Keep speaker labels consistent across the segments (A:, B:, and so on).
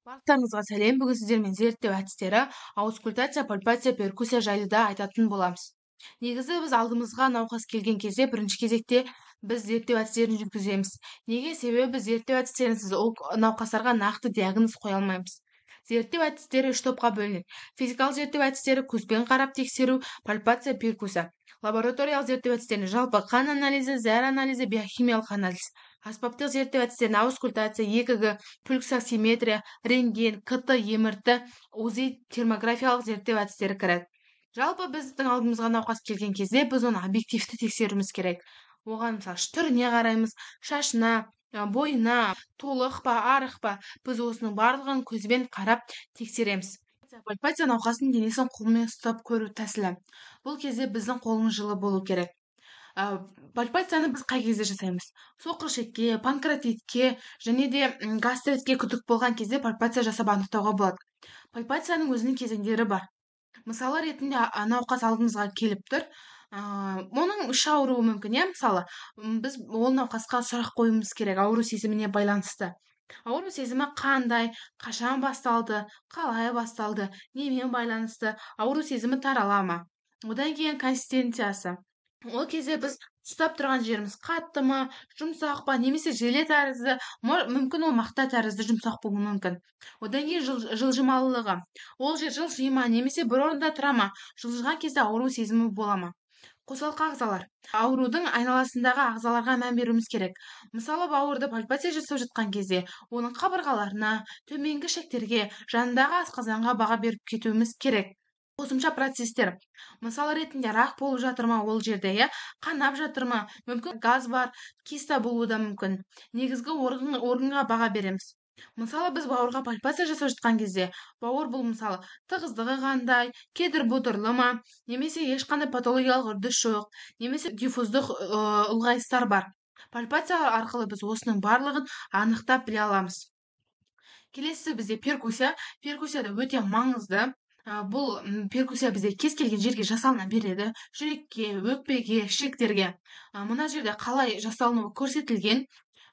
A: Барлықтарыңызға сәлем. Бүгін сіздермен зерттеу әдістері, аускультация, пальпация, перкуссия жайлы да айтатын боламыз. Негізі біз алдымызға науқас келген кезде бірінші кезекте біз зерттеу әдістерін жүргіземіз. Неге? Себебі зерттеу әдістерінсіз ол науқастарға нақты диагноз қоя алмаймыз. Зерттеу әдістері үш топқа бөлінеді. Физикалық зерттеу әдістері көзбен қарап тексеру, пальпация, перкуссия. Лабораториялық зерттеу әдістері жалпы қан анализі, зәр анализі, биохимиялық анализ. Аспаптық зерттеу әдістеріне аускультация, ЕКГ, пульсоксиметрия, рентген, КТ, МРТ, УЗИ, термографиялық зерттеу әдістері кіреді. Жалпы біздің алдымызға науқас келген кезде біз оны объективті тексеруіміз керек. Оған мысалы түріне қараймыз, шашына, бойына, толық па, арық па, біз осының барлығын көзбен қарап тексереміз. Пальпация науқастың денесін қолмен ұстап көру тәсілі. Бұл кезде біздің қолымыз жылы болу керек. Пальпацияны біз қай кезде жасаймыз? Соқыр ішекке, панкреатитке және де гастритке күдік болған кезде пальпация жасап анықтауға болады. Пальпацияның өзінің кезеңдері бар. Мысалы ретінде науқас алдымызға келіп тұр. Оның іші ауруы мүмкін, мысалы біз ол науқасқа сұрақ қоюымыз керек ауру сезіміне байланысты. Ауру сезімі қандай, қашан басталды, қалай басталды, немен байланысты, ауру сезімі тарала ма? Одан кейін консистенциясы. Ол кезде біз ұстап тұрған жеріміз қатты ма, жұмсақ па, немесе желе тәрізді, мүмкін ол мақта тәрізді жұмсақ болуы мүмкін. Одан кейін жылжымалылығы. Ол жер жылжи ма, немесе бір орында тұра ма, жылжыған кезде ауру сезімі бола ма? Қосалқы ағзалар. Аурудың айналасындағы ағзаларға мән беруіміз керек. Мысалы, бауырды пальпация жасап жатқан кезде оның қабырғаларына, төменгі ішектерге, жанындағы асқазанға баға беріп кетуіміз керек. Қосымша процестер. Мысалы ретінде рак болып жатыр ма ол жерде, қанап жатыр ма, мүмкін газ бар, киста болуы да мүмкін. Негізгі органға баға береміз. Мысалы біз бауырға пальпация жасап жатқан кезде, бауыр бұл мысалы тығыздығы қандай, кедір бұдырлы ма, немесе ешқандай патологиялық үрдіс жоқ, немесе диффуздық ұлғайыстар бар. Пальпация арқылы біз осының барлығын анықтап біле аламыз. Келесі бізде перкуссия. Перкуссия да өте маңызды. Бұл перкуссия бізде кез келген жерге жасалына береді. Жүрекке, өкпеге, ішектерге. Мына жерде қалай жасалынуы көрсетілген.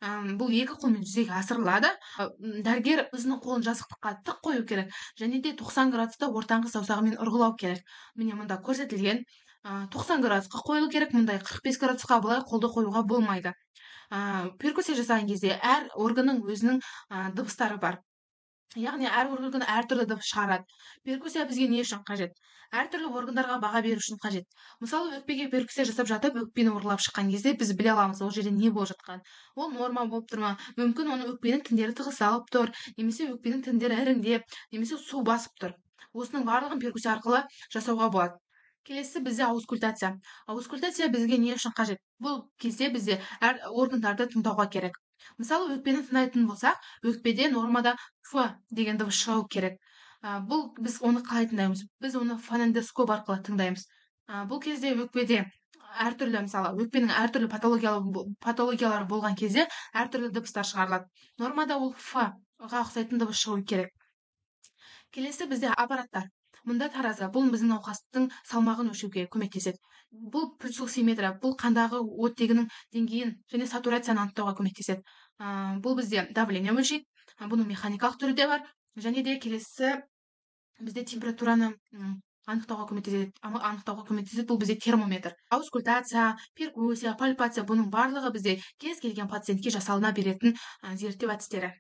A: Бұл екі қолмен жүзеге асырылады. Дәрігер өзінің қолын жастыққа тік қою керек, және де 90 градуста ортаңғы саусағымен ұрғылау керек. Міне мұнда көрсетілген. 90 градусқа қойылу керек, мұндай 45 градусқа былай қолды қоюға болмайды. Перкуссия жасаған кезде әр органның өзінің дыбыстары бар. Яғни әр орган әртүрлі дыбыс шығарады. Перкуссия бізге не үшін қажет? Әртүрлі органдарға баға беру үшін қажет. Мысалы, өкпеге перкуссия жасап жатып, өкпені ұрлап шыққан кезде біз біле аламыз, ол жерде не болып жатқан. Ол норма болып тұр ма? Мүмкін оны өкпенің тіндері тығыздалып тұр, немесе өкпенің тіндері іріңдеп, немесе су басып тұр. Осының барлығын перкуссия арқылы жасауға болады. Келесі бізде аускультация. Аускультация бізге не үшін қажет? Бұл кезде бізде әр органдарды тыңдауға керек. Мысалы, өкпені тыңдайтын болсақ, өкпеде нормада Ф деген дыбыс шығу керек. Бұл біз оны қалай тыңдаймыз? Біз оны фонендоскоп арқылы тыңдаймыз. Бұл кезде өкпеде әртүрлі, мысалы, өкпенің әртүрлі патологиялары болған кезде әртүрлі дыбыстар шығарылады. Нормада ол Ф-ға ұқсайтын дыбыс шығу керек. Келесі бізде аппараттар. Мұнда таразы, бұл біздің науқастың салмағын өлшеуге көмектеседі. Бұл пульсоксиметрия, бұл қандағы оттегінің деңгейін және сатурацияны анықтауға көмектеседі. Бұл бізде давление өлшейді. Бұның механикалық түрі де бар. Және де келесі бізде температураны анықтауға көмектеседі. Бұл бізде термометр. Аускультация, перкуссия, пальпация, бұның барлығы бізде кез келген пациентке жасалына беретін зерттеу әдістері.